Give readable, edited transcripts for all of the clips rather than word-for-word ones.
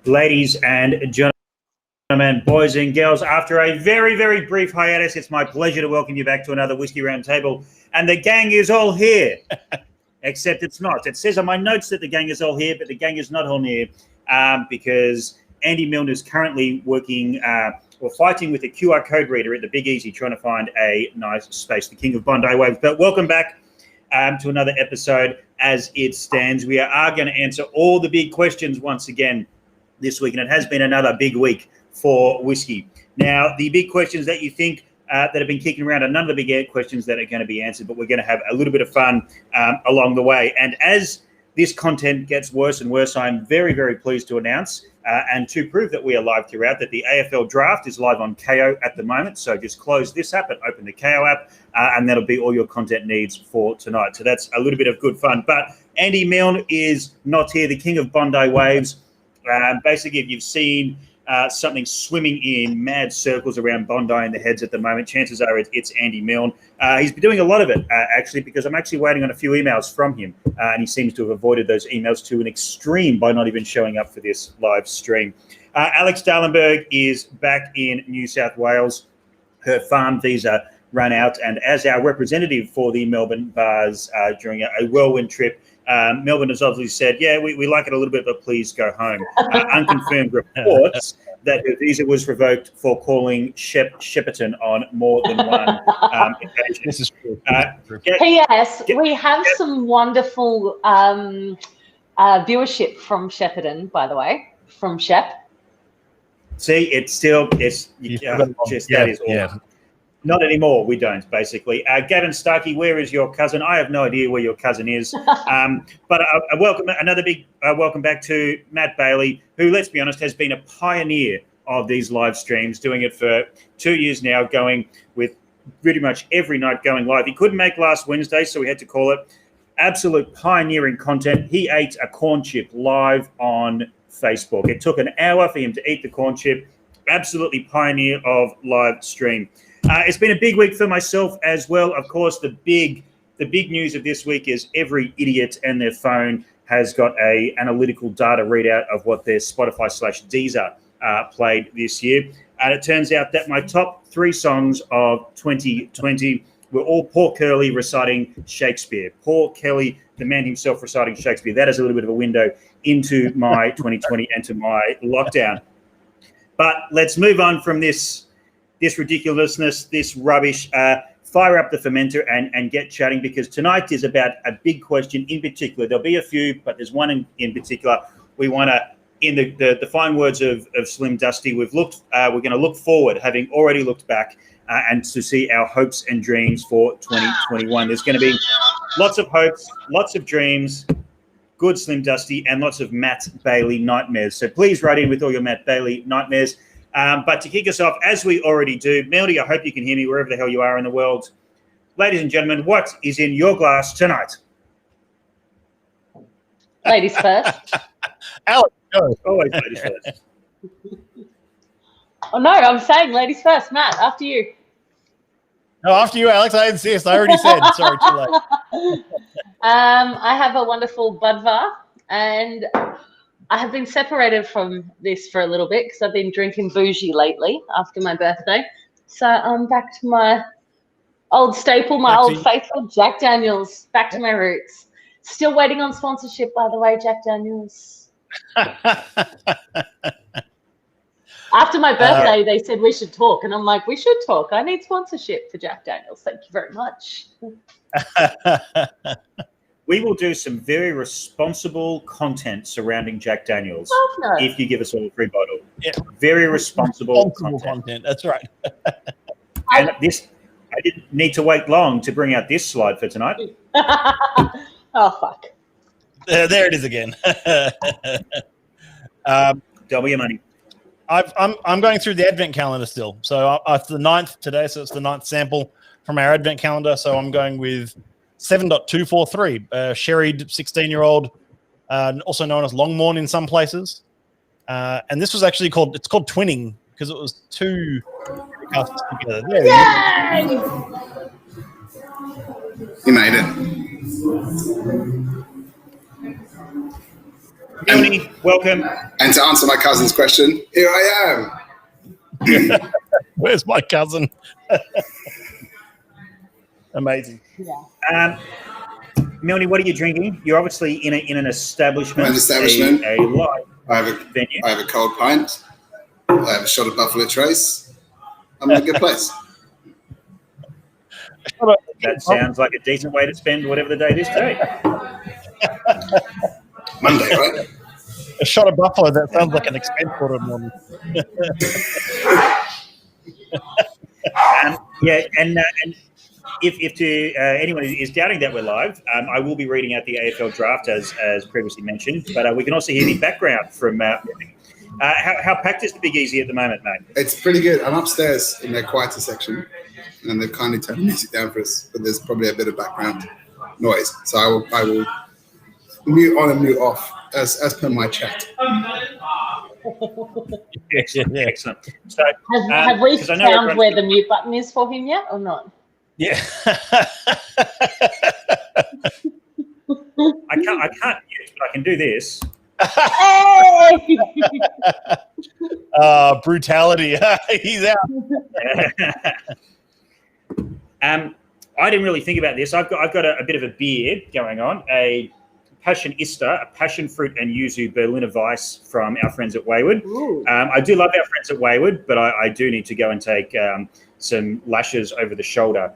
Ladies and gentlemen, boys and girls, after a very, very brief hiatus, it's my pleasure to welcome you back to another Whisky Roundtable. And the gang is all here, except it's not. It says on my notes that the gang is all here, but the gang is not all here because Andy Milne is currently working or fighting with a QR code reader at the Big Easy, trying to find a nice space, the king of Bondi Waves. But welcome back to another episode. As it stands, we are going to answer all the big questions once again this week, and it has been another big week for Whisky. Now, the big questions that you think that have been kicking around are none of the big questions that are going to be answered, but we're going to have a little bit of fun along the way. And as this content gets worse and worse, I'm very, very pleased to announce and to prove that we are live throughout, that the AFL draft is live on KO at the moment. So just close this app and open the KO app, and that'll be all your content needs for tonight. So that's a little bit of good fun. But Andy Milne is not here, the king of Bondi Waves. Basically, if you've seen something swimming in mad circles around Bondi in the heads at the moment, chances are it's Andy Milne. He's been doing a lot of it, actually, because I'm actually waiting on a few emails from him, and he seems to have avoided those emails to an extreme by not even showing up for this live stream. Alex Dahlenburg is back in New South Wales. Her farm visa ran out, and as our representative for the Melbourne bars during a whirlwind trip, Melbourne has obviously said, yeah, we like it a little bit, but please go home. Unconfirmed reports that her visa was revoked for calling Shepparton on more than one occasion. This is true. P.S. We have some wonderful viewership from Shepparton, by the way, from Shep. See, that is awesome. Not anymore, we don't, basically. Gavin Starkey, where is your cousin? I have no idea where your cousin is. But another big welcome back to Matt Bailey, who, let's be honest, has been a pioneer of these live streams, doing it for 2 years now, going with pretty much every night going live. He couldn't make last Wednesday, so we had to call it. Absolute pioneering content. He ate a corn chip live on Facebook. It took an hour for him to eat the corn chip. Absolutely pioneer of live stream. It's been a big week for myself as well. Of course, the big news of this week is every idiot and their phone has got a analytical data readout of what their Spotify/Deezer played this year. And it turns out that my top 3 songs of 2020 were all Paul Kelly reciting Shakespeare. Paul Kelly, the man himself, reciting Shakespeare. That is a little bit of a window into my 2020 and to my lockdown. But let's move on from this ridiculousness, this rubbish. Fire up the fermenter and get chatting, because tonight is about a big question in particular. There'll be a few, but there's one in particular. We want to, in the fine words of Slim Dusty, we're going to look forward, having already looked back, and to see our hopes and dreams for 2021. There's going to be lots of hopes, lots of dreams, good Slim Dusty, and lots of Matt Bailey nightmares. So please write in with all your Matt Bailey nightmares. But to kick us off, as we already do, Milne, I hope you can hear me wherever the hell you are in the world. Ladies and gentlemen, what is in your glass tonight? Ladies first. Alex, go. Always ladies first. Oh, no, I'm saying ladies first. Matt, after you. No, after you, Alex. I insist. I already said. Sorry, too late. I have a wonderful Budvar, and I have been separated from this for a little bit because I've been drinking bougie lately after my birthday. So I'm back to my old staple, my old faithful Jack Daniels, back to my roots. Still waiting on sponsorship, by the way, Jack Daniels. After my birthday, they said we should talk. And I'm like, we should talk. I need sponsorship for Jack Daniels. Thank you very much. We will do some very responsible content surrounding Jack Daniels if you give us all a free bottle. Yeah. Very responsible content. That's right. And I didn't need to wait long to bring out this slide for tonight. Oh, fuck. There it is again. Double your money. I'm going through the Advent calendar still. So it's the 9th today, so it's the 9th sample from our Advent calendar. So I'm going with 7.243, sherried 16-year-old, also known as Longmorn in some places. And this was actually called twinning because it was 2 casks together. There Yay! You made it. Milne, welcome. And to answer my cousin's question, here I am. Where's my cousin? Amazing. Yeah. Milne, what are you drinking? You're obviously in an establishment. An establishment. A live I have venue. I have a cold pint. I have a shot of Buffalo Trace. I'm in a good place. That sounds like a decent way to spend whatever the date is today. Monday, right? A shot of Buffalo, that sounds like an expense for a morning. And if to anyone who is doubting that we're live, I will be reading out the AFL draft as previously mentioned, but we can also hear the background from how packed is the Big Easy at the moment, mate? It's pretty good. I'm upstairs in their quieter section, and they've kindly turned the music down for us, but there's probably a bit of background noise. So I will mute on and mute off as per my chat. Excellent. So, Have we found where the mute button is for him yet or not? Yeah. I can't mute, but I can do this. Hey! Brutality. He's out. I didn't really think about this. I've got a bit of a beer going on, a Passionista, a passion fruit and yuzu Berliner Weiss from our friends at Wayward. I do love our friends at Wayward, but I do need to go and take some lashes over the shoulder.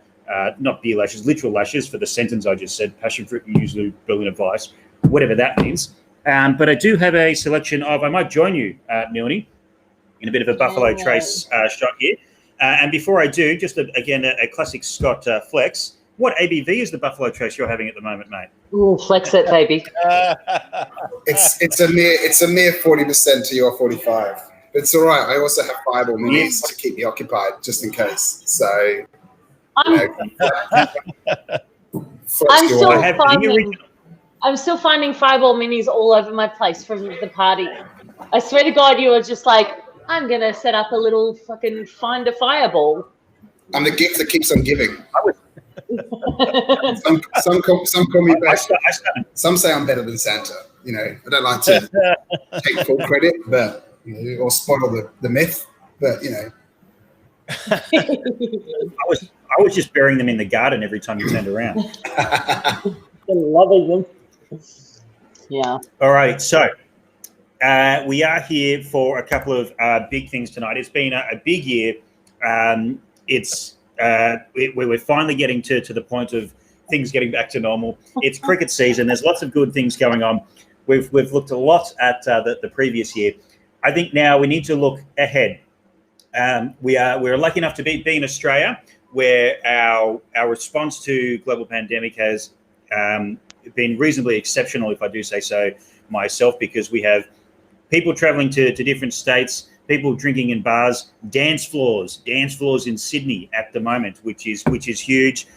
Not beer lashes, literal lashes for the sentence I just said, passion fruit and yuzu Berliner Weiss, whatever that means. But I do have a selection of, I might join you, Milne, in a bit of a Buffalo Trace shot here. And before I do, just again, a classic Scott flex. What ABV is the Buffalo Trace you're having at the moment, mate? Ooh, flex it, baby. It's a mere 40% to your 45. It's all right. I also have Fireball minis to keep me occupied, just in case. So, I'm still finding Fireball minis all over my place from the party. I swear to God, you were just like, I'm gonna set up a little fucking find a Fireball. I'm the gift that keeps on giving. Some call me back. Some say I'm better than Santa. I don't like to take full credit, but or spoil the myth. But I was just burying them in the garden every time you turned around. Loving them. Yeah. All right, so we are here for a couple of big things tonight. It's been a big year. We're finally getting to the point of things getting back to normal. It's cricket season. There's lots of good things going on. We've looked a lot at the previous year. I think now we need to look ahead. We're lucky enough to be in Australia, where our response to global pandemic has been reasonably exceptional, if I do say so myself, because we have people traveling to different states, people drinking in bars, dance floors in Sydney at the moment, which is huge.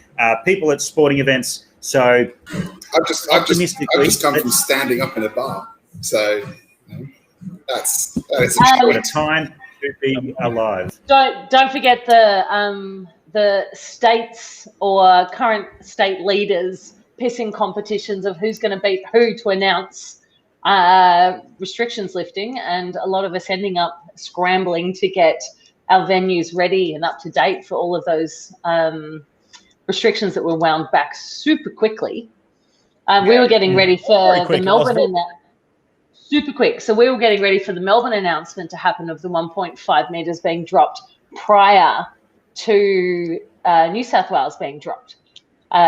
People at sporting events. So I've just come from standing up in a bar. So that is what a time to be alive. Don't forget the states or current state leaders pissing competitions of who's going to beat who to announce restrictions lifting, and a lot of us ending up scrambling to get our venues ready and up to date for all of those restrictions that were wound back super quickly. We were getting ready for the Melbourne super quick. So we were getting ready for the Melbourne announcement to happen of the 1.5 metres being dropped prior to New South Wales being dropped,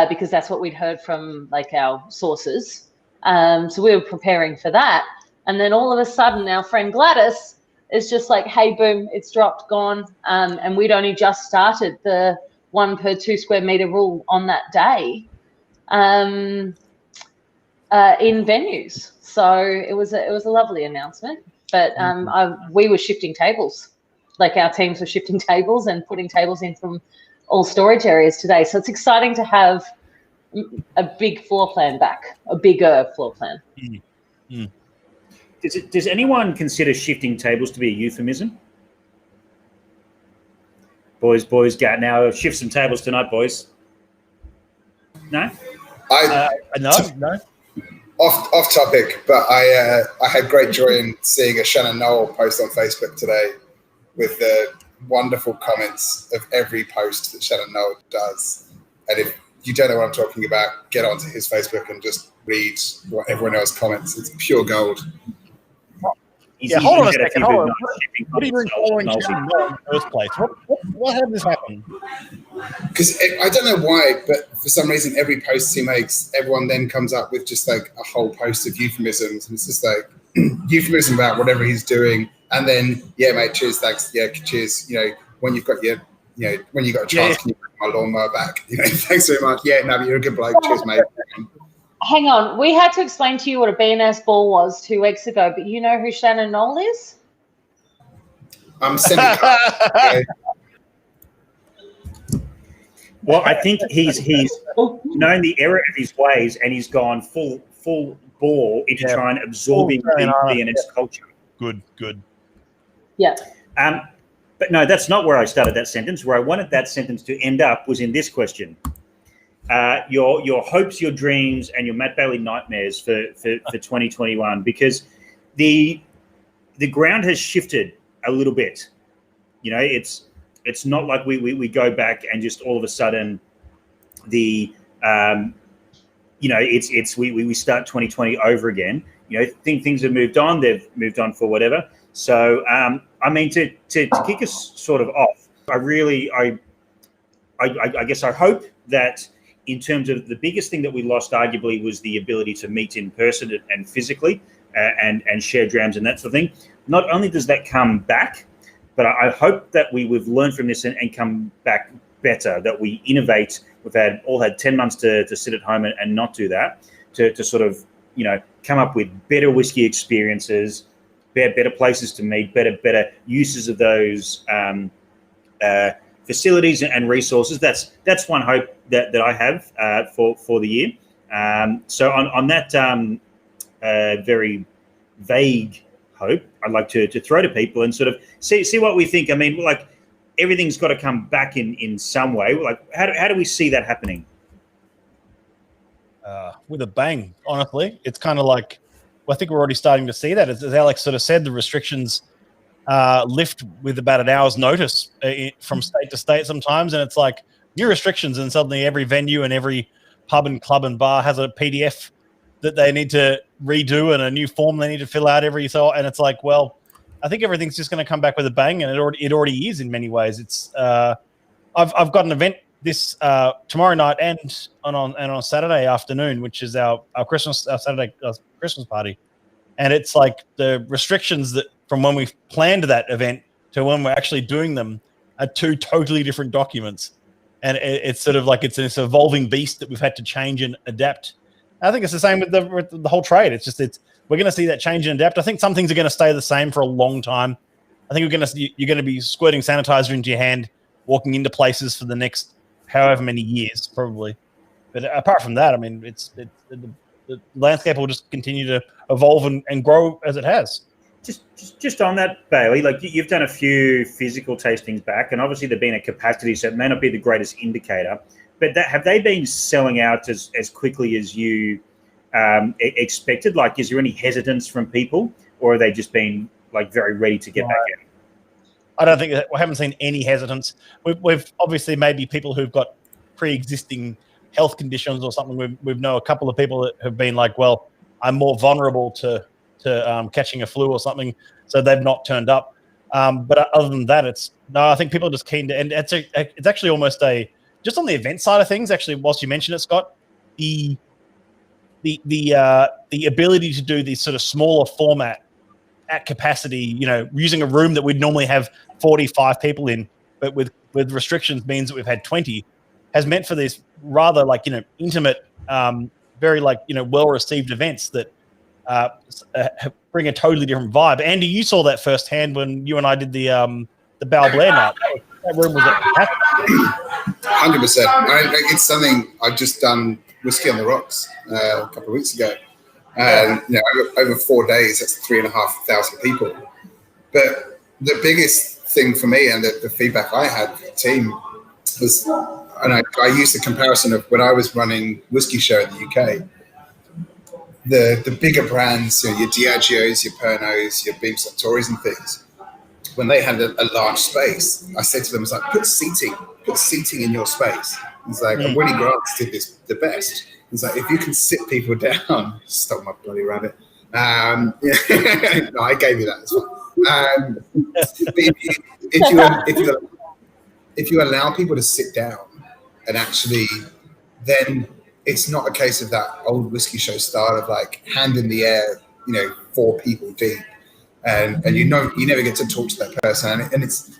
because that's what we'd heard from our sources. So we were preparing for that. And then all of a sudden our friend Gladys is just like, hey, boom, it's dropped, gone. And we'd only just started the 1 per 2 square metre rule on that day in venues. So it was a lovely announcement. But we were shifting tables. Our teams were shifting tables and putting tables in from all storage areas today. So it's exciting to have a big floor plan back, a bigger floor plan. Does anyone consider shifting tables to be a euphemism? Boys, go now. Shift some tables tonight, boys. No? No. Off topic, but I had great joy in seeing a Shannon Knoll post on Facebook today with the wonderful comments of every post that Shannon Knoll does. And if you don't know what I'm talking about, get onto his Facebook and just read what everyone else comments. It's pure gold. Hold on a second. Hold on. What are you doing following Shannon Knoll in the first place? What had this happen? Because I don't know why, but for some reason, every post he makes, everyone then comes up with just like a whole post of euphemisms. And it's just like euphemism about whatever he's doing. And then, yeah, mate, cheers, thanks. Yeah, cheers. When you've got when you got a chance, can you bring my lawnmower back? Thanks very much. Yeah, no, but you're a good bloke. Cheers, mate. Hang on. We had to explain to you what a BNS ball was 2 weeks ago, but you know who Shannon Knoll is? I'm Well, I think he's known the error of his ways, and he's gone full ball into trying to absorbing the BNS culture. Good. Yeah. But no, that's not where I started that sentence. Where I wanted that sentence to end up was in this question. Your hopes, your dreams, and your Matt Bailey nightmares for 2021, because the ground has shifted a little bit. It's not like we go back and just all of a sudden we start 2020 over again. Things have moved on. They've moved on for whatever. So to kick us sort of off, I guess I hope that in terms of the biggest thing that we lost arguably was the ability to meet in person and physically and share drams and that sort of thing. Not only does that come back, but I hope that we've learned from this and come back better, that we innovate. We've all had 10 months to sit at home and not do that, to sort of, come up with better whiskey experiences, better places to meet, better uses of those facilities and resources. That's one hope that I have for the year. So on that very vague hope, I'd like to throw to people and sort of see what we think. I mean, like, everything's got to come back in some way. Like, how do we see that happening? With a bang, honestly. It's kind of like, I think we're already starting to see that. As Alex sort of said, the restrictions lift with about an hour's notice from state to state sometimes, and it's like new restrictions, and suddenly every venue and every pub and club and bar has a PDF that they need to redo and a new form they need to fill out every so, and it's like, well, I think everything's just going to come back with a bang, and it already is in many ways. It's I've got an event this tomorrow night and on Saturday afternoon, which is our Saturday Christmas party, and it's like the restrictions that from when we planned that event to when we're actually doing them are two totally different documents, and it's sort of like it's this evolving beast that we've had to change and adapt. I think it's the same with the whole trade. We're going to see that change and adapt. I think some things are going to stay the same for a long time. I think you're going to be squirting sanitizer into your hand, walking into places for the next however many years, probably. But apart from that, I mean, the landscape will just continue to evolve and grow as it has. Just on that, Bailey, like, you've done a few physical tastings back, and obviously they've been at capacity, so it may not be the greatest indicator. But have they been selling out as quickly as you expected? Like, is there any hesitance from people, or are they just been like very ready to get back in? I don't think we haven't seen any hesitance. We've obviously maybe people who've got pre-existing health conditions or something. We know a couple of people that have been like, well, I'm more vulnerable to catching a flu or something, so they've not turned up. But other than that, I think people are just keen to, and it's actually almost just on the event side of things. Actually, whilst you mention it, Scott, the ability to do this sort of smaller format at capacity, using a room that we'd normally have 45 people in, but with restrictions means that we've had 20, has meant for these rather intimate, very well-received events that bring a totally different vibe. Andy, you saw that firsthand when you and I did the Bal Blair night. That room was at 100%. It's something I've just done Whisky on the Rocks a couple of weeks ago. And over 4 days, that's 3,500 people. But the biggest thing for me, and the feedback I had from the team, was, and I used the comparison of when I was running Whisky Show in the UK. the bigger brands, your Diageos, your Pernots, your Beam Suntories and things, when they had a large space, I said to them, it's like, put seating in your space. It's like, and Willie Grants did this the best. It's like, if you can sit people down, stop my bloody rabbit. No, I gave you that as well. If you allow people to sit down and actually, then it's not a case of that old whiskey show style of like hand in the air, 4 people deep, and you never get to talk to that person, and it's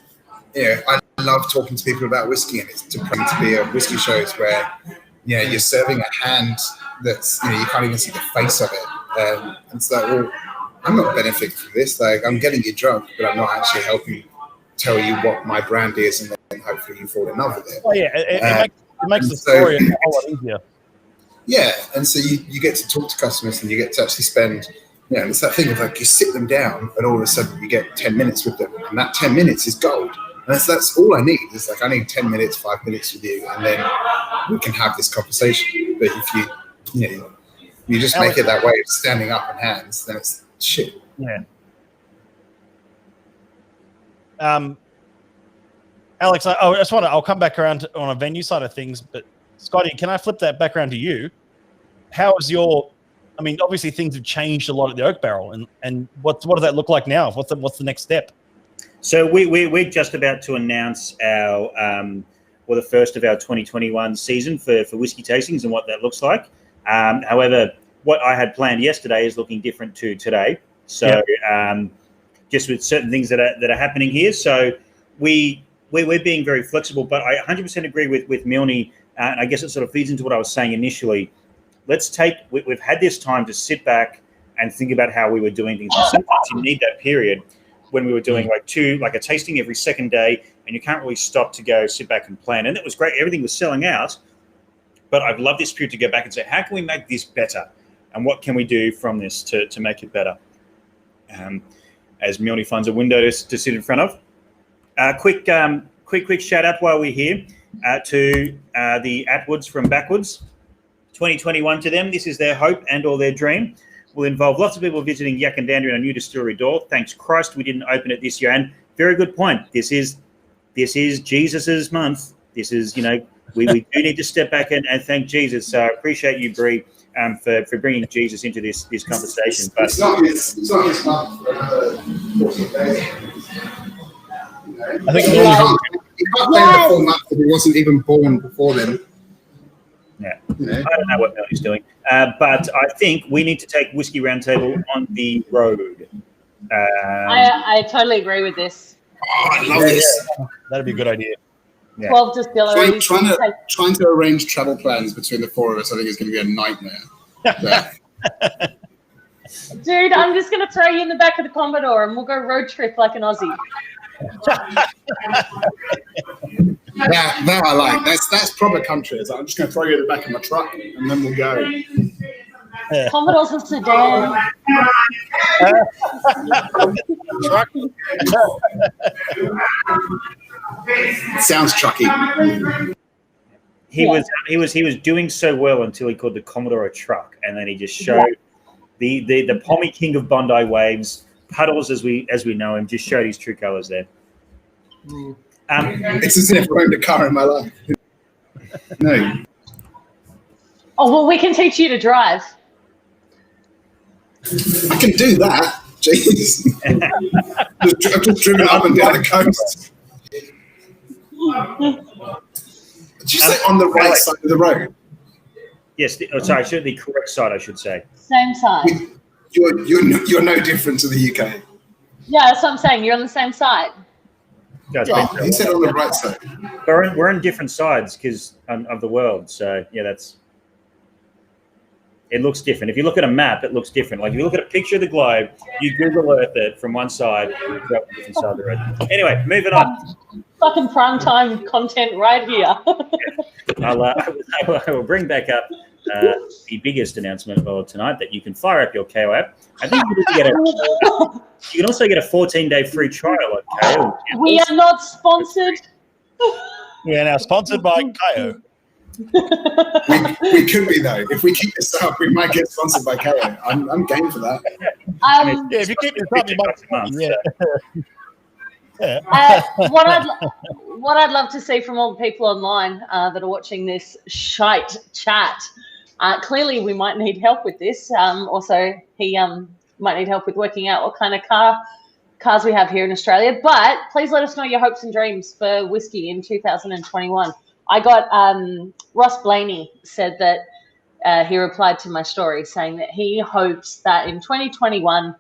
I love talking to people about whiskey, and it's to be a whiskey shows where you're serving a hand that's you can't even see the face of it, and it's like, well, I'm not benefiting from this. Like, I'm getting you drunk, but I'm not actually helping tell you what my brand is, and then hopefully you fall in love with it. Oh yeah, it makes the story a whole lot easier. Yeah, and so you get to talk to customers, and you get to actually spend. And it's that thing of like you sit them down, and all of a sudden you get 10 minutes with them, and that 10 minutes is gold. And that's all I need. It's like I need 10 minutes, 5 minutes with you, and then we can have this conversation. But if you just make it that way of standing up on hands, then it's shit. Yeah. Alex, I'll come back around on a venue side of things, but Scotty, can I flip that back around to you? How is obviously things have changed a lot at the Oak Barrel, and what does that look like now? What's the next step? So we're just about to announce our the first of our 2021 season for whiskey tastings and what that looks like. However, what I had planned yesterday is looking different to today. So just with certain things that are happening here. So we're being very flexible, but I 100% agree with Milne, and I guess it sort of feeds into what I was saying initially. We've had this time to sit back and think about how we were doing things. And sometimes you need that period when we were doing like a tasting every second day, and you can't really stop to go sit back and plan. And it was great. Everything was selling out, but I'd love this period to go back and say, how can we make this better? And what can we do from this to make it better? As Milne finds a window to sit in front of. Quick shout out while we're here to the Atwoods from Backwards. 2021 to them, this is their hope and or their dream. Will involve lots of people visiting Yakandandra and a new distillery door. Thanks Christ we didn't open it this year. And very good point. This is Jesus's month. This is, we do need to step back and thank Jesus. So I appreciate you, Bree, for bringing Jesus into this conversation. But it's not his month for another 14 days. I think you can't claim the full month if he wasn't even born before then. Yeah, I don't know what Milne's doing, but I think we need to take Whiskey Roundtable on the road. I totally agree with this. Oh, I love this. That'd be a good idea. Yeah. 12 distilleries. Trying to arrange travel plans between the 4 of us, I think, is going to be a nightmare. Dude, I'm just going to throw you in the back of the Commodore and we'll go road trip like an Aussie. That I like. That's proper country. It's like, I'm just going to throw you in the back of my truck and then we'll go. Commodore's a sedan. Sounds trucky. He was doing so well until he called the Commodore a truck, and then he just showed the Pommy King of Bondi Waves, Puddles as we know him, just showed his true colours there. It's as if I owned a car in my life. No. Oh well, we can teach you to drive. I can do that. Jeez. I've just driven up and down the coast. Did you say on the right side of the road? Yes, the correct side, I should say. Same side. You're no different to the UK. Yeah, that's what I'm saying. You're on the same side. He said on the right side. We're on different sides because of the world. So yeah, it looks different. If you look at a map, it looks different. Like if you look at a picture of the globe, you Google Earth it from one side, you go up the different side of the road. Anyway, moving on. Fucking prime time content right here. I will bring back up the biggest announcement of tonight, that you can fire up your KO app. I think you can also get a 14-day free trial at KO. We are not sponsored. We are now sponsored by KO. We could be though. If we keep this up, we might get sponsored by Carro. I'm game for that. Yeah, if you keep this up, you might. What I'd love to see from all the people online that are watching this shite chat. Clearly, we might need help with this. Also, he might need help with working out what kind of cars we have here in Australia. But please let us know your hopes and dreams for Whisky in 2021. I got Ross Blaney said that he replied to my story saying that he hopes that in 2021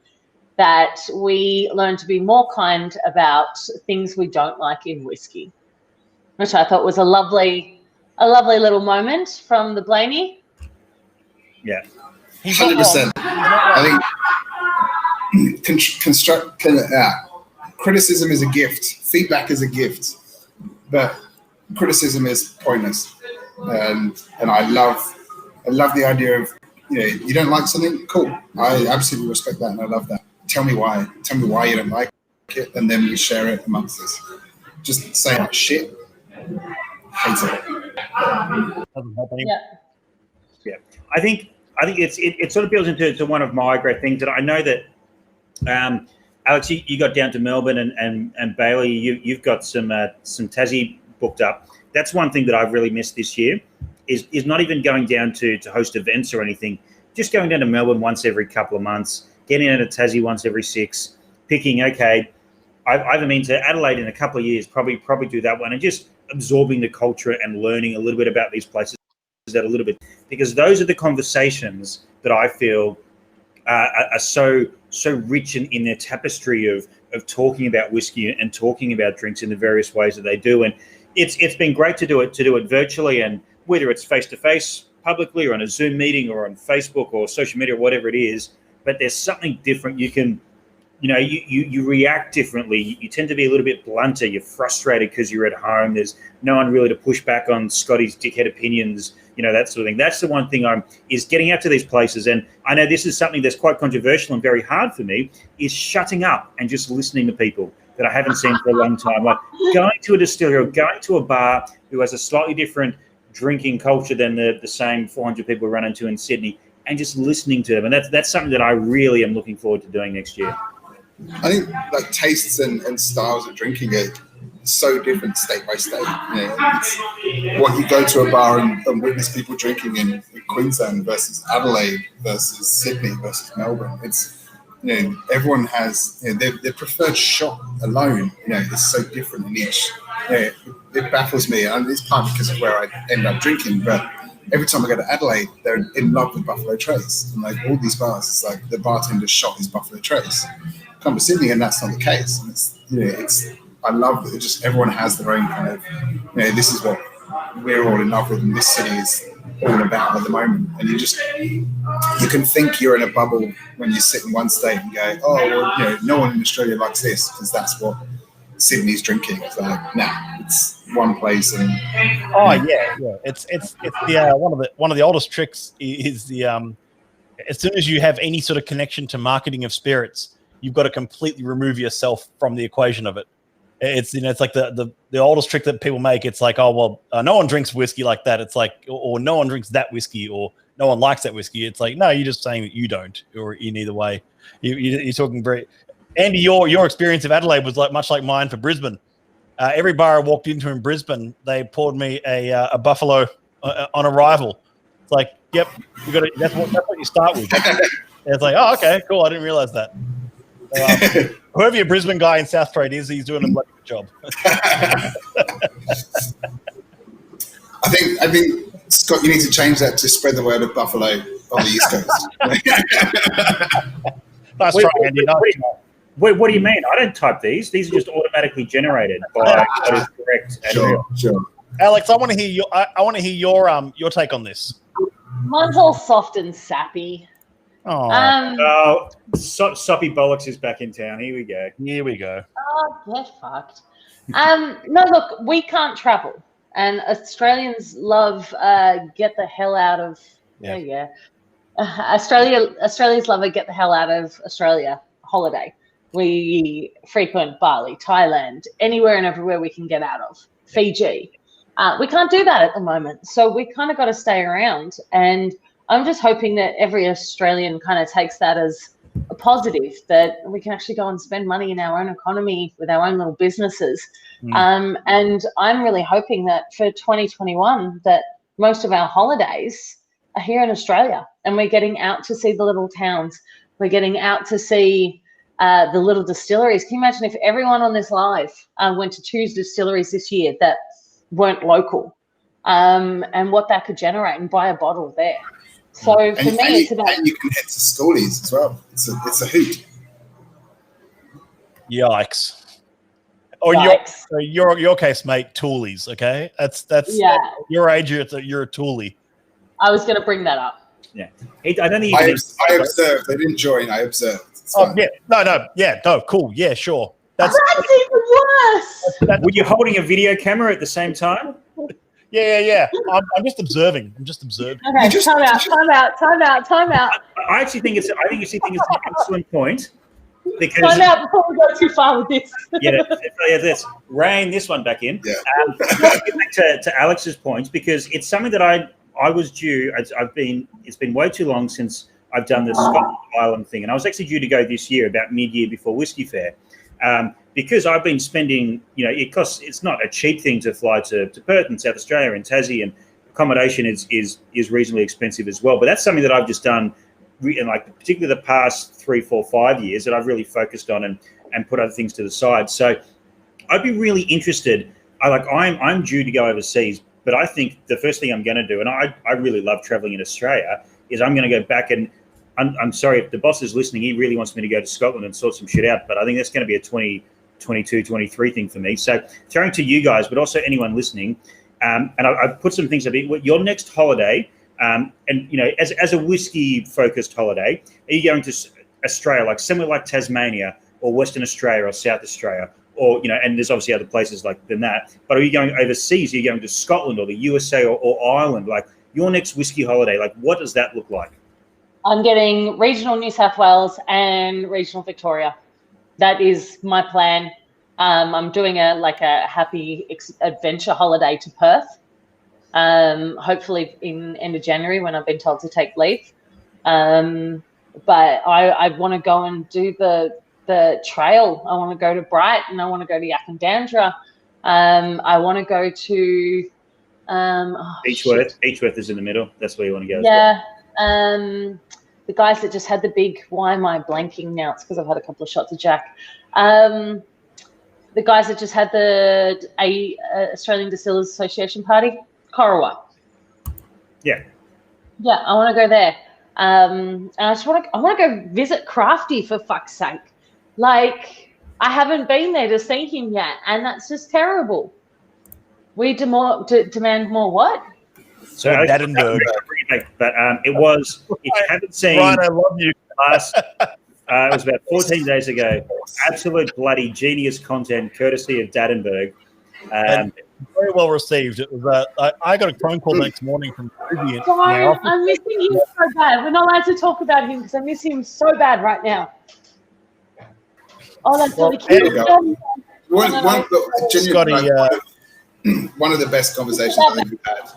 that we learn to be more kind about things we don't like in whiskey, which I thought was a lovely little moment from the Blaney. Yeah, 100%. I think criticism is a gift. Feedback is a gift, but criticism is pointless. And I love the idea of, you don't like something, cool. I absolutely respect that, and I love that. Tell me why. Tell me why you don't like it, and then we share it amongst us. Just saying like shit. Hate it. Yeah. I think it sort of builds into one of my great things that I know that Alex, you got down to Melbourne, and Bailey, you've got some Tassie booked up. That's one thing that I've really missed this year is not even going down to host events or anything. Just going down to Melbourne once every couple of months, getting out of Tassie once every 6, picking, okay, I haven't been to Adelaide in a couple of years, probably do that one, and just absorbing the culture and learning a little bit about these places that a little bit, because those are the conversations that I feel are so rich in their tapestry of talking about whiskey and talking about drinks in the various ways that they do. And it's been great to do it virtually, and whether it's face-to-face publicly or on a Zoom meeting or on Facebook or social media or whatever it is, but there's something different. You can, you react differently. You tend to be a little bit blunter. You're frustrated because you're at home. There's no one really to push back on Scotty's dickhead opinions, that sort of thing. That's the one thing is getting out to these places. And I know this is something that's quite controversial and very hard for me, is shutting up and just listening to people that I haven't seen for a long time. Like going to a distillery or going to a bar who has a slightly different drinking culture than the same 400 people we run into in Sydney, and just listening to them. And that's something that I really am looking forward to doing next year. I think like tastes and styles of drinking are so different state by state. What you go to a bar and witness people drinking in Queensland versus Adelaide versus Sydney versus Melbourne. It's, everyone has their preferred shot alone. It's so different in each. It baffles me, and it's partly because of where I end up drinking, but every time I go to Adelaide, they're in love with Buffalo Trace. And like all these bars, it's like the bartender's shot is Buffalo Trace. Come to Sydney, and that's not the case. And I love that just everyone has their own kind of, this is what we're all in love with, and this city is all about at the moment. And you can think you're in a bubble when you sit in one state and go, oh, well, no one in Australia likes this because that's what Sydney's drinking. It's like, nah, it's one place. And yeah. It's the one of the oldest tricks is the as soon as you have any sort of connection to marketing of spirits, you've got to completely remove yourself from the equation of it. It's it's like the oldest trick that people make. It's like, oh well, no one drinks whiskey like that. It's like, or no one drinks that whiskey, or no one likes that whiskey. It's like, no, you're just saying that you don't, or in either way, you're talking very. Andy, your experience of Adelaide was much like mine for Brisbane. Every bar I walked into in Brisbane, they poured me a Buffalo on arrival. It's like, yep, you got to. That's what you start with. It's like, oh, okay, cool. I didn't realize that. Whoever your Brisbane guy in South Trade is, he's doing a bloody good job. I think Scott, you need to change that to spread the word of Buffalo on the East Coast. Nice try, Andy. Wait, what do you mean? I don't type these. These are just automatically generated by what is correct. Sure. Alex, I want to hear your take on this. Mine's all soft and sappy. Oh, Soppy Bollocks is back in town. Here we go. Oh, get fucked. No, look, we can't travel, and Australians love get the hell out of. Yeah. Australians love a get the hell out of Australia holiday. We frequent Bali, Thailand, anywhere and everywhere we can get out of. Fiji. We can't do that at the moment. So we kind of got to stay around. And I'm just hoping that every Australian kind of takes that as a positive, that we can actually go and spend money in our own economy with our own little businesses. And I'm really hoping that for 2021 that most of our holidays are here in Australia, and we're getting out to see the little towns. We're getting out to see the little distilleries. Can you imagine if everyone on this live went to 2 distilleries this year that weren't local, and what that could generate, and buy a bottle there? So for me, it's about. And you can head to Stoolies as well. It's a hoot. Yikes. Or in your case, mate, toolies. Okay, that's your age. You're a toolie. I was going to bring that up. Yeah, I don't think I observed. I didn't join. I observed. No, cool. Yeah, sure. That's even worse. Were you holding a video camera at the same time? Yeah. I'm just observing. Okay, time out. I actually think it's an excellent point. Because time out before we go too far with this. This rein this one back in. Yeah. Back to Alex's points, because it's something that I was due. It's been way too long since I've done the Scotland Island thing, and I was actually due to go this year, about mid-year before Whisky Fair, because I've been spending. It's not a cheap thing to fly to Perth in South Australia and Tassie, and accommodation is reasonably expensive as well. But that's something that I've just done. And particularly the past 3, 4, 5 years that I've really focused on and put other things to the side. So I'd be really interested. I'm due to go overseas, but I think the first thing I'm going to do, and I really love traveling in Australia, is I'm going to go back and I'm sorry if the boss is listening. He really wants me to go to Scotland and sort some shit out, but I think that's going to be a 2022, 23 thing for me. So throwing to you guys, but also anyone listening, and I've put some things up. Your next holiday. And as a whiskey-focused holiday, are you going to Australia, like somewhere like Tasmania or Western Australia or South Australia, or and there's obviously other places than that. But are you going overseas? Are you going to Scotland or the USA or Ireland? Like your next whiskey holiday, what does that look like? I'm getting regional New South Wales and regional Victoria. That is my plan. I'm doing a happy adventure holiday to Perth. Hopefully in end of January, when I've been told to take leave. But I want to go and do the trail. I want to go to Brighton. I want to go to Yakandandra. I want to go to Beechworth. Beechworth is in the middle. That's where you want to go. Yeah. The guys that just had the big. Why am I blanking now? It's because I've had a couple of shots of Jack. The guys that just had the Australian Distillers Association party. Corowa. Yeah, I want to go there. And I want to go visit Crafty, for fuck's sake. I haven't been there to see him yet, and that's just terrible. We demand more what? So Dahlenburg. But it was, if you haven't seen, Ryan, I love you. it was about 14 days ago. Absolute bloody genius content, courtesy of Dahlenburg. Very well received. It was. I got a phone call the next morning from Ruby. Sorry, I'm missing him so bad. We're not allowed to talk about him because I miss him so bad right now. Oh, that's really cute. One of the best conversations I think we've had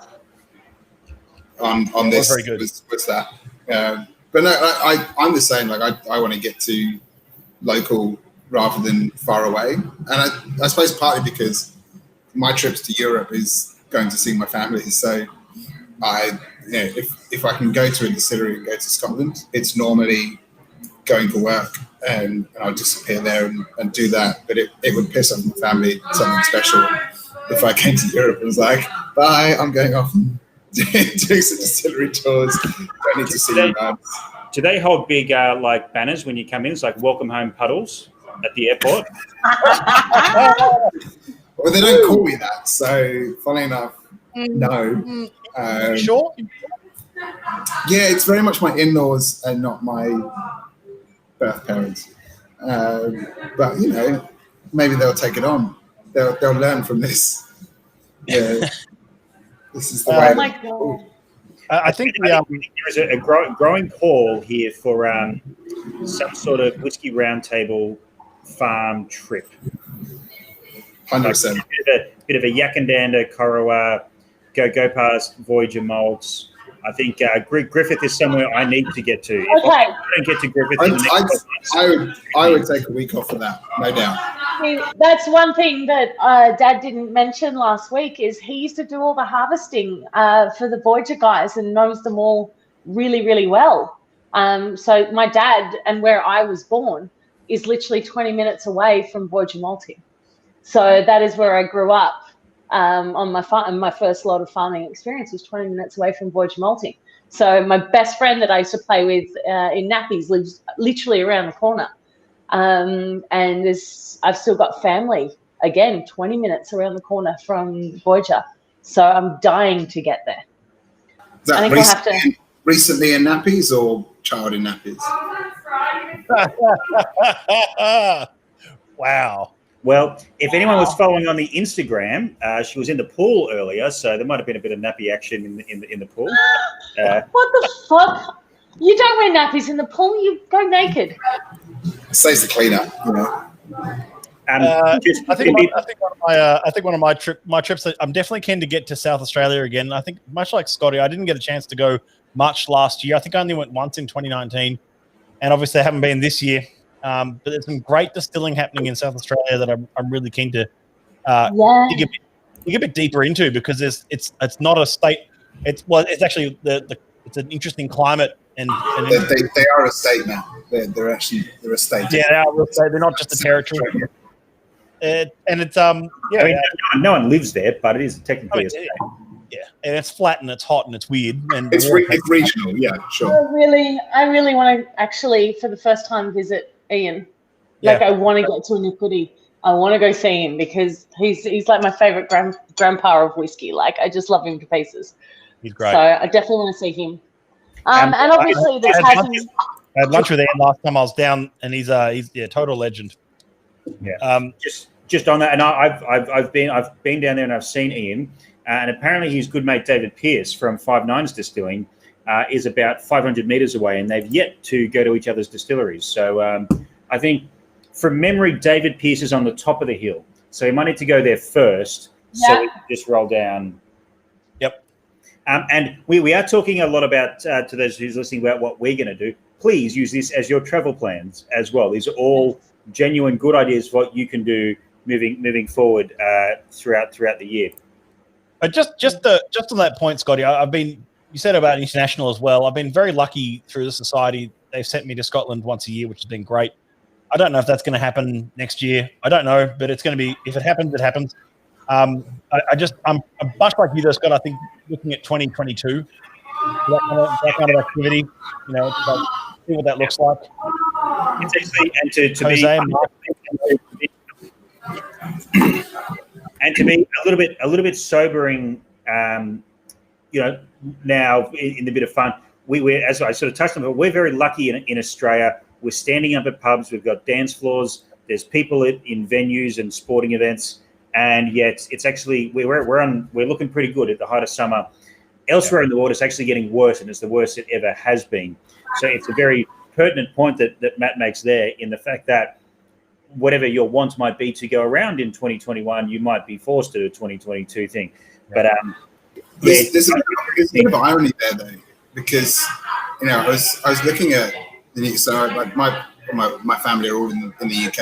on this was that. But no, I'm the same. I want to get to local rather than far away, and I suppose partly because my trips to Europe is going to see my family. So if I can go to a distillery and go to Scotland, it's normally going for work and I'll disappear there and do that. But it would piss off my family something special if I came to Europe and was like, bye, I'm going off and doing some distillery tours. I need to see you guys. Do they hold big banners when you come in? It's like welcome home puddles at the airport. Well, they don't call me that, so funny enough, no. Sure? Yeah, it's very much my in-laws and not my birth parents. But maybe they'll take it on. They'll learn from this. Yeah, this is the way. Oh my God. I think there is a growing call here for some sort of whiskey roundtable farm trip. 100%. Bit of a Yakandanda, Corowa, go past Voyager Malts. I think Griffith is somewhere I need to get to. If I don't get to Griffith, I would take a week off for that, no doubt. That's one thing that Dad didn't mention last week is he used to do all the harvesting for the Voyager guys and knows them all really, really well. So my dad and where I was born is literally 20 minutes away from Voyager malting. So that is where I grew up. On my farm, my first lot of farming experience was 20 minutes away from Voyager malting. So my best friend that I used to play with in nappies lives literally around the corner. And I've still got family, again, 20 minutes around the corner from Voyager. So I'm dying to get there. Is that recently in nappies or child in nappies? Wow. Well, if anyone was following on the Instagram, she was in the pool earlier, so there might have been a bit of nappy action in the pool. What the fuck? You don't wear nappies in the pool. You go naked. It saves the cleanup, you know. I think one of my trips. I'm definitely keen to get to South Australia again. I think much like Scotty, I didn't get a chance to go much last year. I think I only went once in 2019, and obviously I haven't been this year. But there's some great distilling happening in South Australia that I'm really keen to dig a bit deeper into because it's not a state. It's actually it's an interesting climate and they are a state now. They're a state. Yeah, they are a state. They're not just a territory. And it's I mean, no one lives there, but it is technically a state. Yeah, and it's flat and it's hot and it's weird and it's regional. Yeah, sure. I really want to actually for the first time visit Ian. Like I want to get to Iniquity. I want to go see him because he's like my favorite grandpa of whiskey. Like I just love him to pieces. He's great. So I definitely want to see him. And obviously I had lunch with Ian last time I was down, and he's total legend. Yeah. Just on that, and I've been down there and I've seen Ian, and apparently his good mate David Pearce from 5/9's Distilling is about 500 meters away, and they've yet to go to each other's distilleries. So I think, from memory, David Pearce is on the top of the hill, so he might need to go there first. Yeah. So we can just roll down. Yep. And we are talking a lot about to those who's listening about what we're going to do. Please use this as your travel plans as well. These are all genuine good ideas for what you can do moving forward throughout the year. But just on that point, Scotty, you said about international as well. I've been very lucky through the society. They've sent me to Scotland once a year, which has been great. I don't know if that's going to happen next year. I don't know, but it's going to be. If it happens, it happens. I'm much like you, though, Scott. I think looking at 2022, that kind of activity, see what that looks like. It's actually, and to be a little bit sobering. Now in the bit of fun, we're as I sort of touched on, but we're very lucky in Australia. We're standing up at pubs. We've got dance floors. There's people in venues and sporting events, and yet it's actually we're looking pretty good at the height of summer. Elsewhere in the world, it's actually getting worse, and it's the worst it ever has been. So it's a very pertinent point that Matt makes there in the fact that whatever your wants might be to go around in 2021, you might be forced to do a 2022 thing. But there's a bit of irony there, though, because I was looking at my family are all in the UK,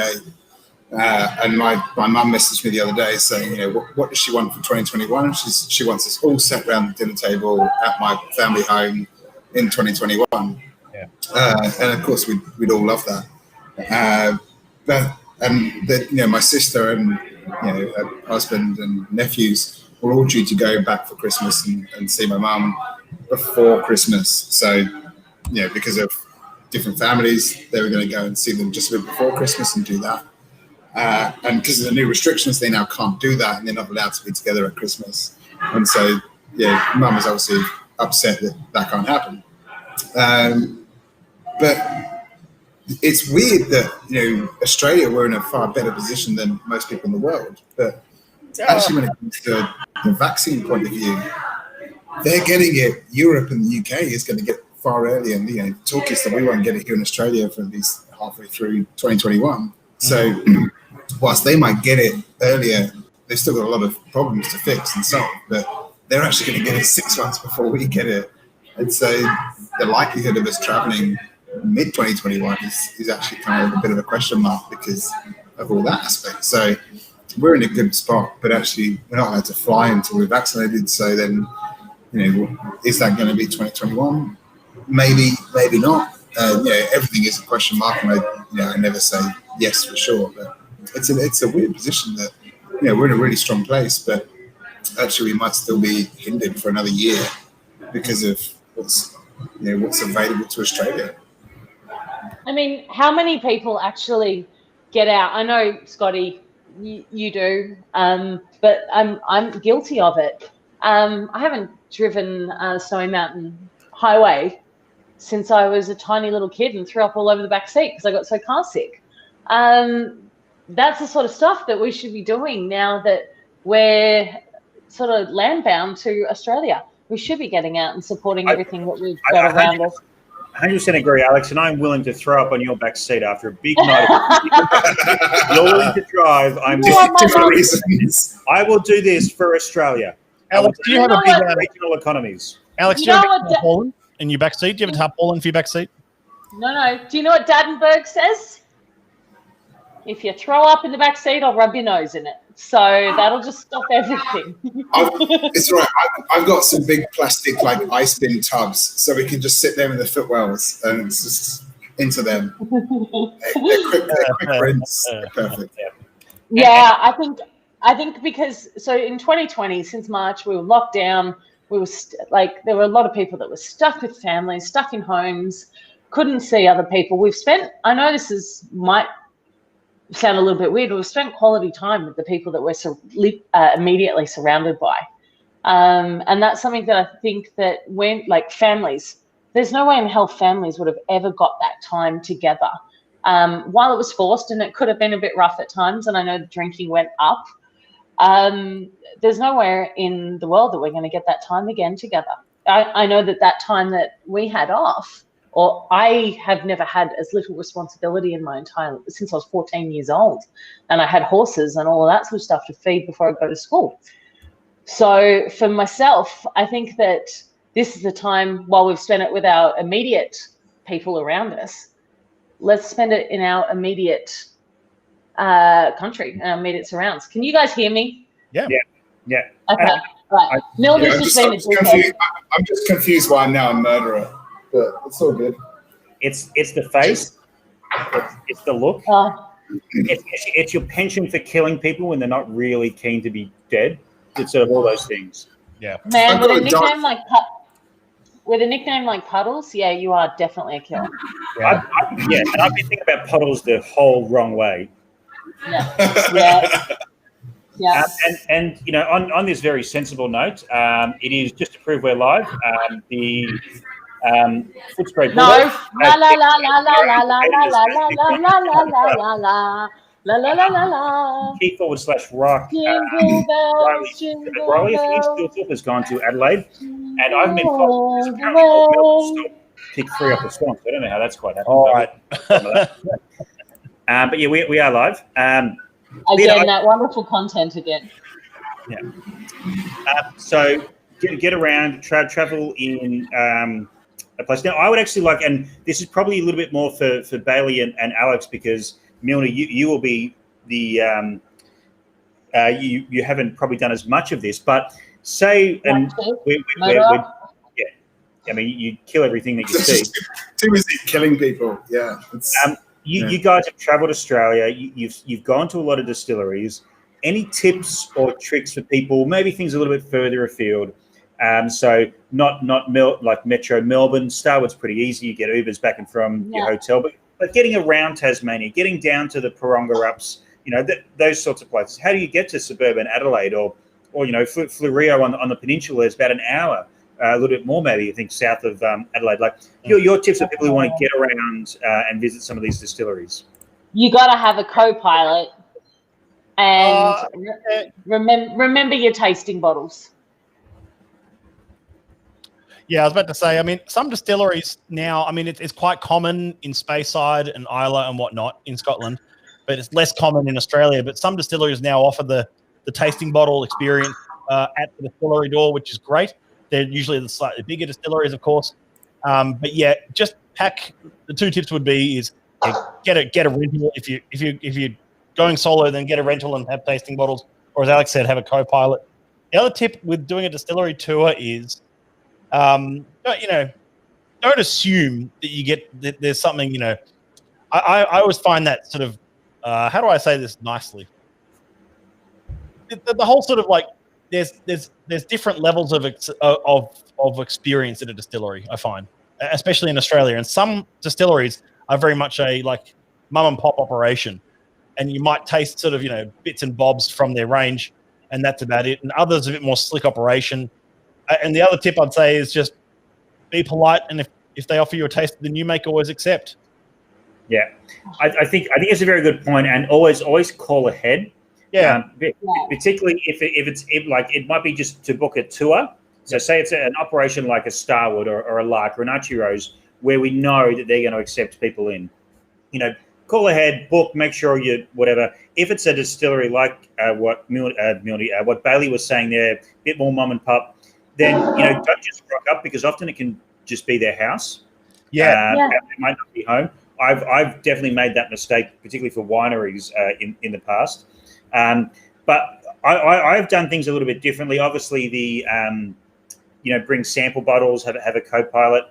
and my mum messaged me the other day saying, what does she want for 2021? She wants us all sat around the dinner table at my family home in 2021. Yeah. And of course we'd all love that. My sister and her husband and nephews were all due to go back for Christmas and see my mum before Christmas. So, because of different families, they were going to go and see them just a bit before Christmas and do that. And because of the new restrictions, they now can't do that, and they're not allowed to be together at Christmas. And so, mum was obviously upset that can't happen. But it's weird that Australia, we're in a far better position than most people in the world. But actually, when it comes to the vaccine point of view, they're getting it. Europe and the UK is going to get far earlier, and talk is that we won't get it here in Australia for at least halfway through 2021. So whilst they might get it earlier, they've still got a lot of problems to fix and solve, but they're actually going to get it 6 months before we get it. And so the likelihood of us traveling mid-2021 is actually kind of a bit of a question mark because of all that aspect. So we're in a good spot, but actually we're not allowed to fly until we're vaccinated. So then, is that going to be 2021? Maybe, maybe not. Everything is a question mark, and I never say yes for sure. But it's a weird position that we're in a really strong place, but actually we might still be hindered for another year because of what's available to Australia. I mean, how many people actually get out? I know, Scotty, you do, but I'm guilty of it. I haven't driven Snowy Mountain Highway since I was a tiny little kid and threw up all over the back seat because I got so car sick. That's the sort of stuff that we should be doing now that we're sort of land-bound to Australia. We should be getting out and supporting everything that we've got around us. 100% agree, Alex, and I'm willing to throw up on your back seat after a big night. You're willing to drive. I will do this for Australia. Alex, do you have a big regional economies? Alex, do you have a tarpaulin in your back seat? Do you have a tarpaulin for your back seat? No. Do you know what Dahlenburg says? If you throw up in the back seat, I'll rub your nose in it. So that'll just stop everything. It's right. I've got some big plastic ice bin tubs, so we can just sit there in the footwells and it's just into them. They're quick rinse. They're perfect. Yeah, I think because in 2020, since March, we were locked down. We were there were a lot of people that were stuck with families, stuck in homes, couldn't see other people. I know this might sound a little bit weird, but we've spent quality time with the people that we're immediately surrounded by. And that's something that I think that families, there's no way in hell families would have ever got that time together. While it was forced and it could have been a bit rough at times, and I know the drinking went up, there's nowhere in the world that we're going to get that time again together. I know that time that we had off, or I have never had as little responsibility in my entire life since I was 14 years old, and I had horses and all of that sort of stuff to feed before I go to school. So for myself, I think that this is the time, while we've spent it with our immediate people around us, let's spend it in our immediate country, our immediate surrounds. Can you guys hear me? Yeah. Okay, right. Milne's just been a dickhead. I'm just confused why I'm now a murderer. But it's all good. It's the face. It's the look. It's your penchant for killing people when they're not really keen to be dead. It's sort of all those things. Yeah. Man, with a nickname like Puddles, yeah, you are definitely a killer. Yeah, and I've been thinking about Puddles the whole wrong way. Yeah. And on this very sensible note, it is just to prove we're live. The Footscray No, la la la la la la la la la la la la la la la. Key/rock. Jingle bells, jingle Riley bells. has gone to Adelaide, and I've been told there's apparently North Melbourne still pick 3 off the swamp. I don't know how that's quite happened. All right. But yeah, we are live. Again, that wonderful content again. Yeah. So get around, travel in a place. Now, I would actually like, and this is probably a little bit more for Bailey and Alex, because Milne, you will be the you haven't probably done as much of this, but say, and I mean, you kill everything that you see. Too busy killing people. Yeah. You guys have travelled Australia. You've gone to a lot of distilleries. Any tips or tricks for people? Maybe things a little bit further afield. So not like Metro Melbourne. Starwood's pretty easy. You get Ubers back and from your hotel, but getting around Tasmania, getting down to the Paronga Ups, those sorts of places. How do you get to suburban Adelaide or Fleurieu on the peninsula is about an hour, a little bit more maybe, I think, south of Adelaide. Like your tips for people who want to get around and visit some of these distilleries. You got to have a co-pilot, and remember your tasting bottles. Yeah, I was about to say, I mean, some distilleries now, I mean, it's quite common in Speyside and Isla and whatnot in Scotland but it's less common in Australia. But some distilleries now offer the tasting bottle experience at the distillery door, which is great. They're usually the slightly bigger distilleries, of course. But yeah, just pack. The 2 tips would be is get a rental if you're going solo, then get a rental and have tasting bottles, or as Alex said, have a co-pilot. The other tip with doing a distillery tour is, don't assume that you get that there's something. I always find that sort of how do I say this nicely? The whole sort of like there's different levels of experience at a distillery. I find, especially in Australia, and some distilleries are very much a like mum and pop operation. And you might taste sort of, bits and bobs from their range, and that's about it. And others a bit more slick operation. And the other tip I'd say is just be polite, and if they offer you a taste, then you always accept. Yeah, I think it's a very good point, and always call ahead. Yeah, particularly if it might be just to book a tour. So say it's an operation like a Starwood or a Lark or an Archie Rose, where we know that they're going to accept people in. Call ahead, book, make sure you whatever. If it's a distillery like what Bailey was saying there, a bit more mum and pop, then don't just rock up, because often it can just be their house. Yeah. It might not be home. I've definitely made that mistake, particularly for wineries in the past. But I've done things a little bit differently. Obviously, the bring sample bottles, have a co-pilot.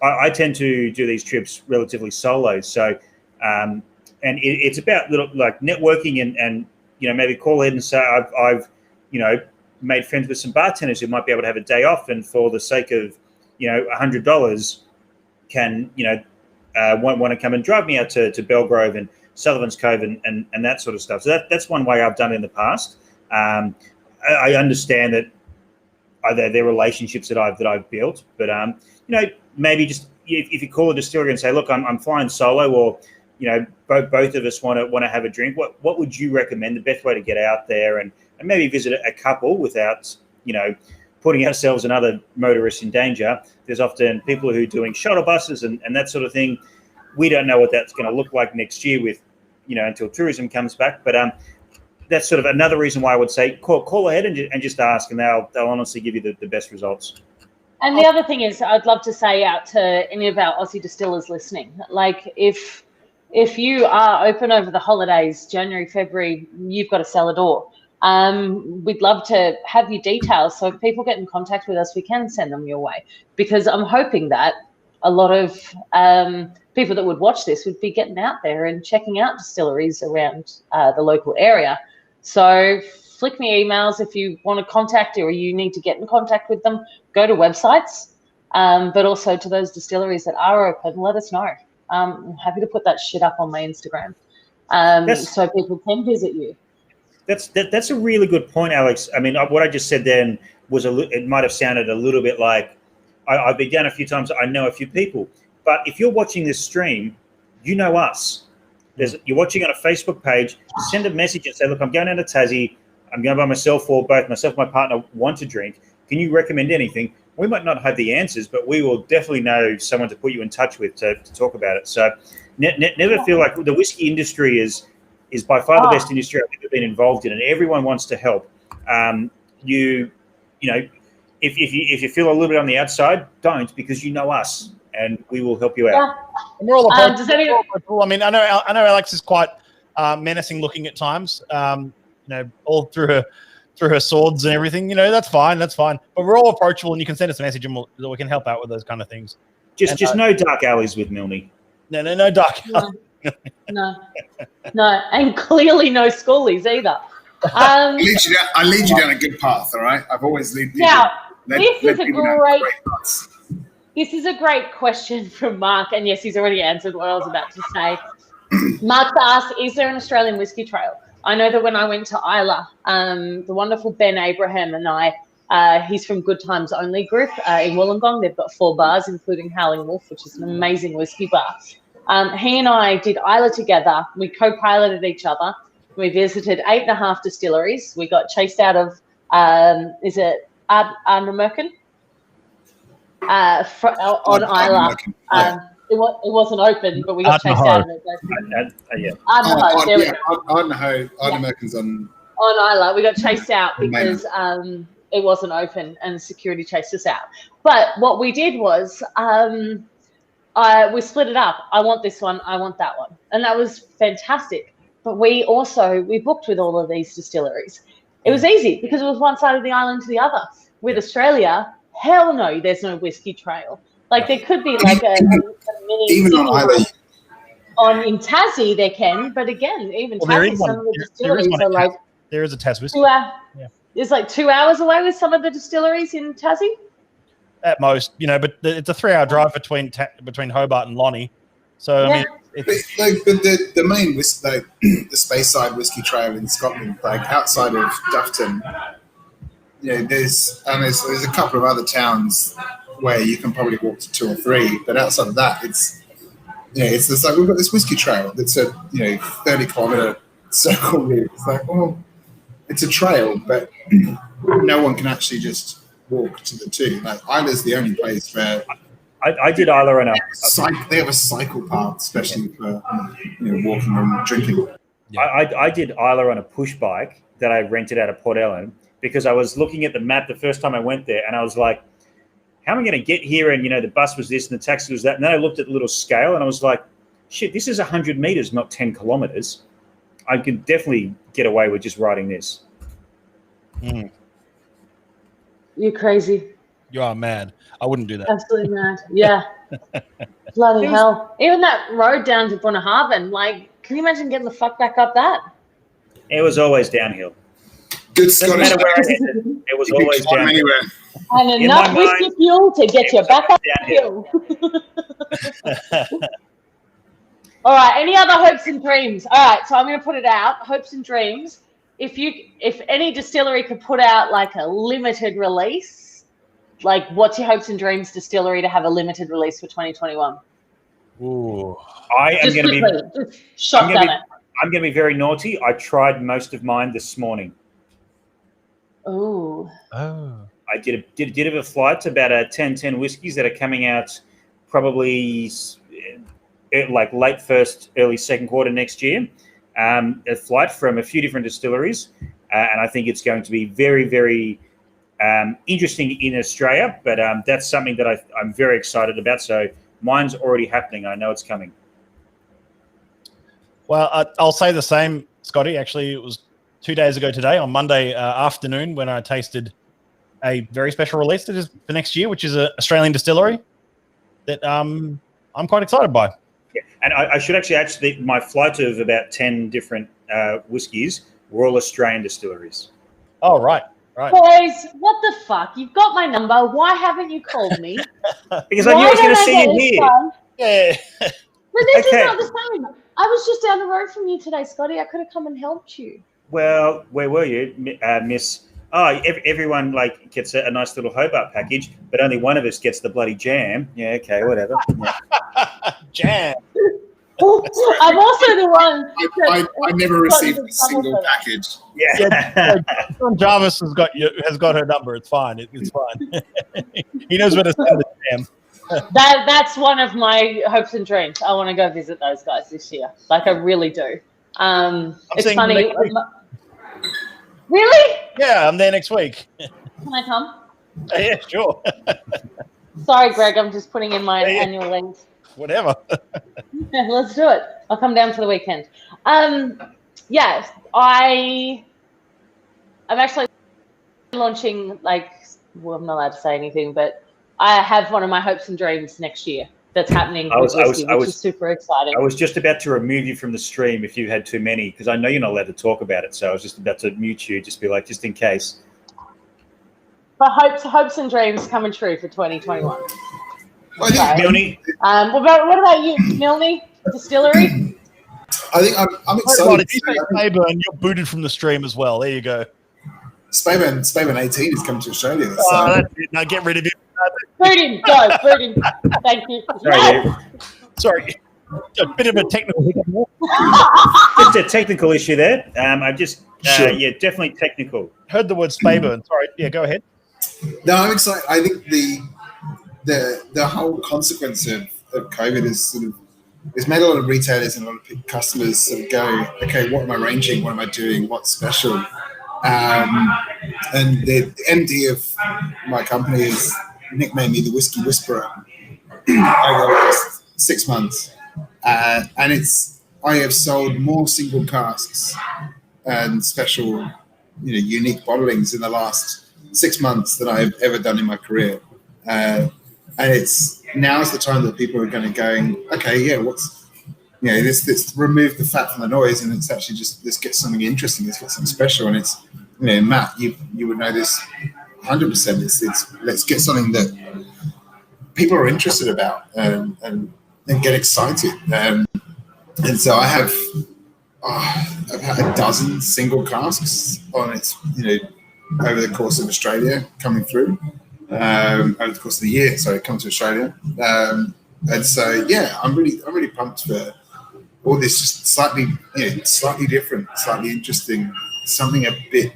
I tend to do these trips relatively solo, so and it's about little like networking and maybe call ahead and say I've made friends with some bartenders who might be able to have a day off, and for the sake of $100 can want to come and drive me out to Belgrove and Sullivan's Cove and that sort of stuff. So that's one way I've done it in the past. I understand that they're relationships that I've built, but maybe just if you call a distillery and say, look, I'm flying solo, or both of us want to have a drink. What would you recommend the best way to get out there and maybe visit a couple without putting ourselves and other motorists in danger? There's often people who are doing shuttle buses and that sort of thing. We don't know what that's going to look like next year with until tourism comes back, but that's sort of another reason why I would say call ahead and just ask, and they'll honestly give you the best results. And the other thing is, I'd love to say out to any of our Aussie distillers listening, like if you are open over the holidays, January, February, you've got a cellar door. We'd love to have your details, so if people get in contact with us, we can send them your way, because I'm hoping that a lot of people that would watch this would be getting out there and checking out distilleries around the local area. So flick me emails if you want to contact or you need to get in contact with them. Go to websites, but also to those distilleries that are open, let us know. I'm happy to put that shit up on my Instagram so people can visit you. That's a really good point, Alex. I mean, what I just said then was it might have sounded a little bit like I've been down a few times. I know a few people, but if you're watching this stream, you know us. You're watching on a Facebook page. Send a message and say, "Look, I'm going down to Tassie. I'm going by myself, or both myself and my partner want to drink. Can you recommend anything?" We might not have the answers, but we will definitely know someone to put you in touch with to talk about it. So never feel like the whiskey industry is by far the best industry I've ever been involved in, and everyone wants to help. If you feel a little bit on the outside, don't, because you know us, and we will help you out. And we're all approachable. I mean, I know Alex is quite menacing looking at times. All through her swords and everything. That's fine. But we're all approachable, and you can send us a message, and we can help out with those kind of things. Just no dark alleys with Milne. No dark alleys. No, and clearly no schoolies either. I lead you down a good path, all right? I've always lead people. Now, this is a great question from Mark, and yes, he's already answered what I was about to say. Mark asked, is there an Australian whiskey trail? I know that when I went to Isla, the wonderful Ben Abraham and I, he's from Good Times Only Group in Wollongong. They've got 4 bars, including Howling Wolf, which is an amazing whiskey bar. He and I did Isla together. We co-piloted each other. We visited 8.5 distilleries. We got chased out of, is it Arnhem on Isla? It wasn't open, but we got chased out of it. Yeah. Ardnahoe's on Isla, we got chased out because it wasn't open and security chased us out. But what we did was we split it up. I want this one, I want that one. And that was fantastic. But we booked with all of these distilleries. It was easy because it was one side of the island to the other. With Australia, hell no, there's no whiskey trail. Like there could be like a mini even on Isla. In Tassie there can, but again, even Tassie, some of the distilleries are like there is a Tassie whiskey. It's like 2 hours away with some of the distilleries in Tassie. At most, but it's a 3-hour drive between Hobart and Lonnie. So I mean, it's but the main whiskey, the Speyside Whiskey Trail in Scotland, like outside of Duffton, there's a couple of other towns where you can probably walk to 2 or 3, but outside of that, it's just like we've got this whiskey trail that's a 30-kilometer circle route. It's like, well, it's a trail, but no one can actually just walk to the two. Like Isla's the only place where I did Isla on they have a cycle path, especially for walking and drinking. Yeah. I did Isla on a push bike that I rented out of Port Ellen because I was looking at the map the first time I went there, and I was like, how am I going to get here? And, the bus was this and the taxi was that. And then I looked at the little scale and I was like, shit, this is 100 meters, not 10 kilometers. I could definitely get away with just riding this. Mm. You're crazy. You are mad. I wouldn't do that. Absolutely mad. Yeah. Bloody hell. Even that road down to Bunnahabhain, can you imagine getting the fuck back up that? It was always downhill. Good Scottish. It was always downhill. Anywhere. And enough whiskey fuel to get you back up the hill. All right. Any other hopes and dreams? All right. So I'm going to put it out. Hopes and dreams. If any distillery could put out like a limited release, like what's your hopes and dreams distillery to have a limited release for 2021? Ooh. I'm going to be very naughty. I tried most of mine this morning. Oh. I did a flight to about 10 whiskeys that are coming out probably like late first, early second quarter next year. A flight from a few different distilleries, and I think it's going to be very, very interesting in Australia. But that's something that I'm very excited about. So mine's already happening. I know it's coming. Well, I'll say the same, Scotty. Actually, it was 2 days ago today, on Monday afternoon, when I tasted a very special release that is for next year, which is an Australian distillery that I'm quite excited by. Yeah. And I should actually my flight of about 10 different whiskies were all Australian distilleries. Oh, right. Boys, what the fuck? You've got my number. Why haven't you called me? Because I knew I was going to see you here. Yeah. But this is not the same. I was just down the road from you today, Scotty. I could have come and helped you. Well, where were you, Miss? Oh, everyone gets a nice little Hobart package, but only one of us gets the bloody jam. Yeah, okay, whatever. Yeah. Jam. I'm also the one. I never received a single package. Yeah. John Jarvis has got her number. It's fine. It's fine. He knows where to send the jam. That's one of my hopes and dreams. I want to go visit those guys this year. I really do. It's funny. Really? Yeah, I'm there next week. Can I come? Yeah, sure. Sorry, Greg. I'm just putting in my annual leave. Whatever. Yeah, let's do it. I'll come down for the weekend. Yeah, I'm actually launching, I'm not allowed to say anything, but I have one of my hopes and dreams next year that's happening with Whisky, which is super exciting. I was just about to remove you from the stream if you had too many, because I know you're not allowed to talk about it, so I was just about to mute you, just in case. But hopes and dreams coming true for 2021. Milne? What about you, Milne Distillery? I think I'm excited. If you say Speyburn, you're booted from the stream as well. There you go. Speyburn 18 is coming to Australia. That's it. Now get rid of him. Boot him. Go. Boot him. Thank you. Sorry. A bit of a technical Just a technical issue there. Yeah, definitely technical. Heard the word Speyburn. Sorry. Yeah, go ahead. No, I'm excited. I think the whole consequence of COVID has sort of it's made a lot of retailers and a lot of customers sort of go, okay, what am I ranging? What am I doing? What's special? And the MD of my company has nicknamed me the Whiskey Whisperer over the last 6 months. And I have sold more single casks and special, unique bottlings in the last 6 months than I've ever done in my career. And now's the time that people are going, okay, yeah, let's remove the fat from the noise, and it's actually just, let's get something interesting, let's get something special. And it's, Matt, you would know this 100%. It's let's get something that people are interested about and get excited. And so I've had a dozen single casks on its, over the course of Australia coming through, over the course of the year. So coming to Australia. And so, yeah, I'm really pumped for all this, just slightly different, slightly interesting, something a bit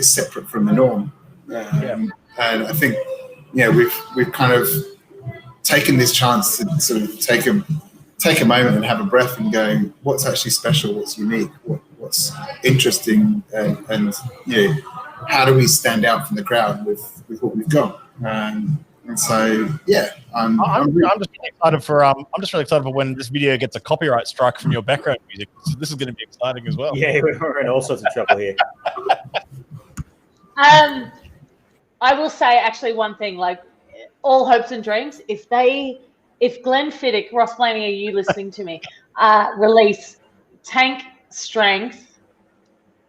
separate from the norm. And I think, we've kind of taken this chance to sort of take a moment and have a breath and go, what's actually special, what's unique, what's interesting, and how do we stand out from the crowd with what we've got? And so, yeah, I'm just really excited for I'm just really excited for when this video gets a copyright strike from your background music. This is going to be exciting as well. Yeah, we're in all sorts of trouble here. I will say actually one thing, like all hopes and dreams, if Glenn Fiddick, Ross Blaney, are you listening to me, release tank strength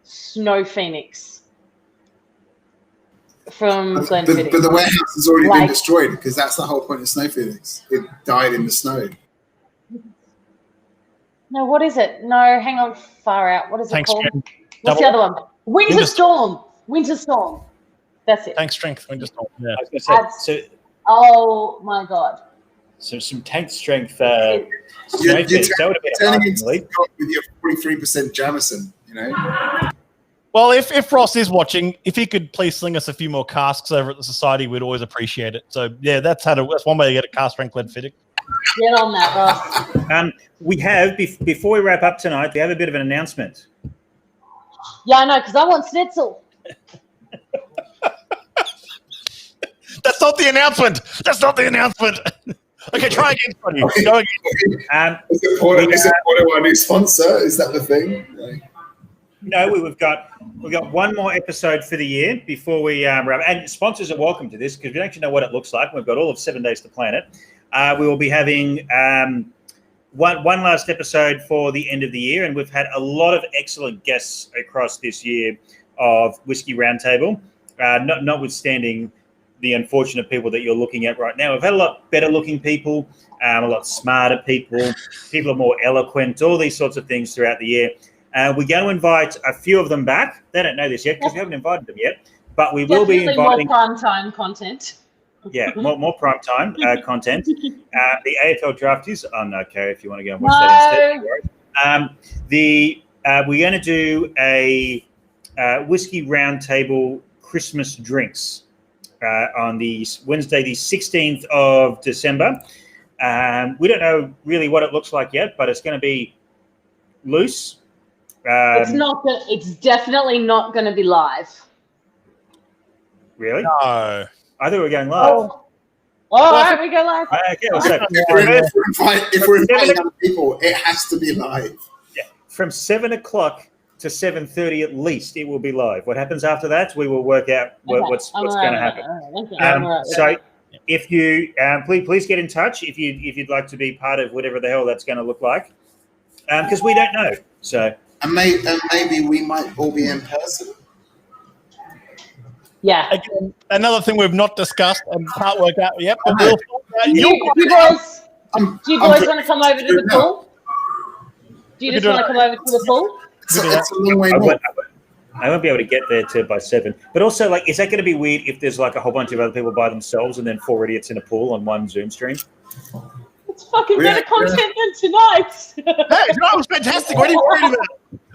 Snow Phoenix from Glenn Fiddick. But the warehouse has already been destroyed, because that's the whole point of Snow Phoenix. It died in the snow. No, what is it? No, hang on, far out. What is it called? What's the other one? Winter Storm. That's it. Tank strength, Winter Storm. Yeah. I was going to say, oh my God. So some tank strength. You're turning into with your 43% Jameson, Well, if Ross is watching, if he could please sling us a few more casks over at the Society, we'd always appreciate it. So yeah, that's one way to get a cask strength Glenn Fiddick. Get on that, Ross. We have, before we wrap up tonight, we have a bit of an announcement. Yeah, I know, because I want schnitzel. That's not the announcement. Okay, try again, Sonny. Go again. Is it Porto our new sponsor? Is that the thing? No, we've got one more episode for the year before we wrap. And sponsors are welcome to this, because we don't actually know what it looks like. We've got all of 7 days to plan it. We will be having one last episode for the end of the year, and we've had a lot of excellent guests across this year of Whisky Roundtable, notwithstanding the unfortunate people that you're looking at right now. We've had a lot better looking people, a lot smarter people. People are more eloquent, all these sorts of things throughout the year. We're going to invite a few of them back. They don't know this yet because we haven't invited them yet, but we will be inviting more primetime content. Yeah, more primetime content. The AFL draft is on okay if you want to go and watch that instead. We're going to do a Whisky Roundtable Christmas drinks on the Wednesday, the 16th of December. We don't know really what it looks like yet, but it's going to be loose. It's definitely not going to be live. Really? No. I thought we were going live. Oh, all right, we go live. Okay, well, so if we're inviting other people, it has to be live. Yeah, from 7 o'clock to 7:30 at least, it will be live. What happens after that, we will work out what's going to happen. So, if you please get in touch if you'd like to be part of whatever the hell that's going to look like, because we don't know. So, and maybe we might all be in person. Yeah. Again, another thing we've not discussed and can't work out yet. But do you boys want to come over to the pool? Do you just want to come over to the pool? It's a long way I won't be able to get there by 7. But also, is that going to be weird if there's a whole bunch of other people by themselves and then 4 idiots in a pool on one Zoom stream? It's fucking better content than tonight. Hey, that was fantastic. What are you worried about?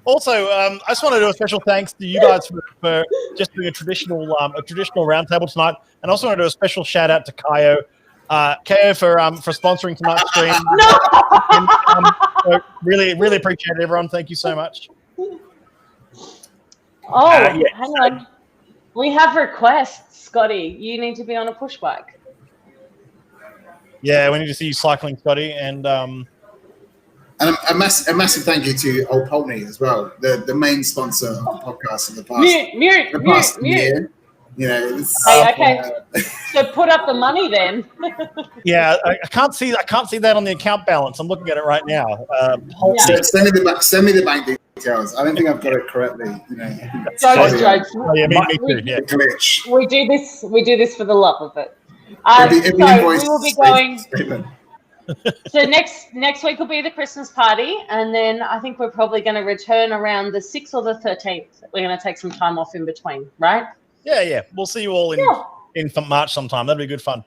Also, I just want to do a special thanks to you guys for just doing a traditional roundtable tonight, and also want to do a special shout out to Kaio KO for sponsoring tonight's stream. So really appreciate it, everyone. Thank you so much. Oh, Yeah. hang on. We have requests, Scotty. You need to be on a push bike. Yeah, we need to see you cycling, Scotty, and And a massive thank you to Old Pulteney as well, the main sponsor of the podcast in the past. Mute. Year. You know, it's, Okay. So put up the money then. yeah, I can't see that on the account balance. I'm looking at it right now. Yeah. send me the bank details. I don't think I've got it correctly. You know, Jokes. Oh, yeah, me too. Yeah. glitch. We do this for the love of it. Every So invoice we will be is going. statement. So next week will be the Christmas party, and then I think we're probably going to return around the 6th or the 13th. We're going to take some time off in between, right? Yeah. We'll see you all in March sometime. That'll be good fun.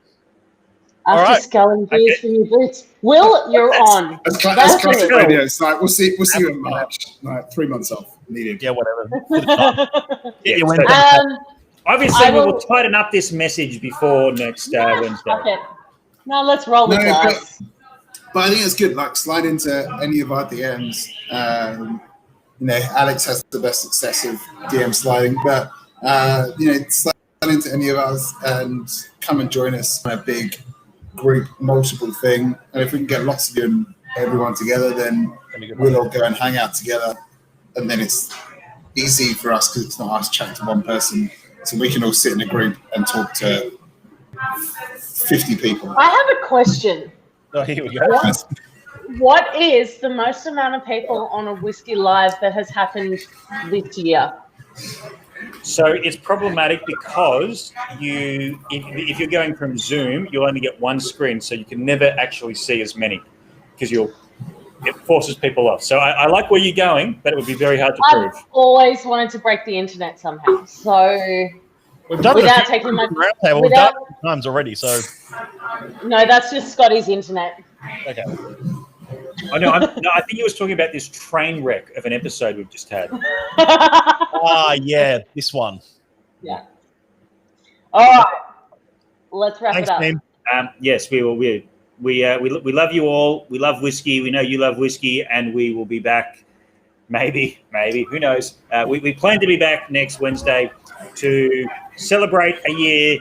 After All right. sculling beers from your boots. Will, you're on. That's classic radio. It's like we'll see you in March. Like 3 months off needed. Yeah, whatever. Yeah, obviously, we will tighten up this message before next Wednesday. Okay. No, let's roll the dice. But I think it's good. Like slide into any of our DMs. You know, Alex has the best success of DM sliding, but you know, slide into any of us and come and join us on a big group, multiple thing. And if we can get lots of you and everyone together, then we'll all go and hang out together. And then it's easy for us because it's not us chatting to one person. So we can all sit in a group and talk to 50 people. I have a question. Oh, here we go. What is the most amount of people on a Whisky Live that has happened this year? So it's problematic because if you're going from Zoom, you'll only get one screen, so you can never actually see as many because it forces people off. So I like where you're going, but it would be very hard to prove. I've always wanted to break the internet somehow. So We've done without it taking my roundtable. We've done it a few times already. So no, that's just Scotty's internet. okay. I think you was talking about this train wreck of an episode we've just had. Yeah, this one. Yeah. All right. Let's wrap Thanks, it up. team. Yes, we will. We love you all. We love whiskey. We know you love whiskey, and we will be back. Maybe, who knows? We plan to be back next Wednesday to celebrate a year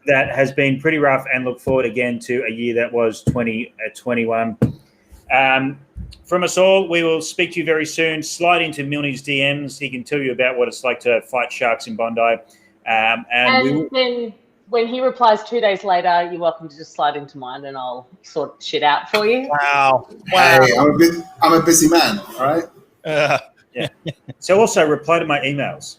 that has been pretty rough and look forward again to a year that was 2021. From us all, we will speak to you very soon. Slide into Milne's DMs. He can tell you about what it's like to fight sharks in Bondi. And then when he replies 2 days later, you're welcome to just slide into mine and I'll sort shit out for you. Wow. Hey, I'm a busy man, all right? Yeah. So also reply to my emails.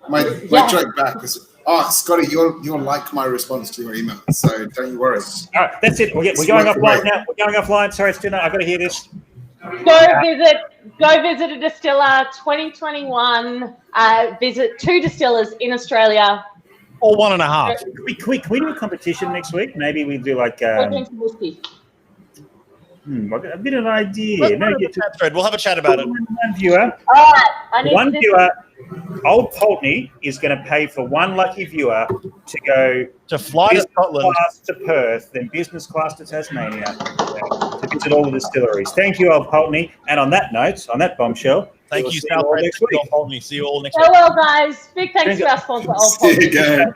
My joke back is, Scotty, you'll like my response to your email, so don't you worry. All right, that's it. We're going offline now. We're going offline. Sorry, it's too late. I've got to hear this. Go visit a distiller 2021. Visit 2 distillers in Australia. Or 1.5. Can we do a competition next week? Maybe we do like We're doing some whiskey. I've got a bit of an idea. We'll have a chat about it. One viewer. All right. One viewer. Old Pulteney is going to pay for one lucky viewer to go to fly to Scotland, class to Perth, then business class to Tasmania, to visit all the distilleries. Thank you, Old Pulteney. And on that note, on that bombshell, thank you, South. next week. See you all next week. Farewell, guys. Big thanks to our sponsor, Old Pulteney.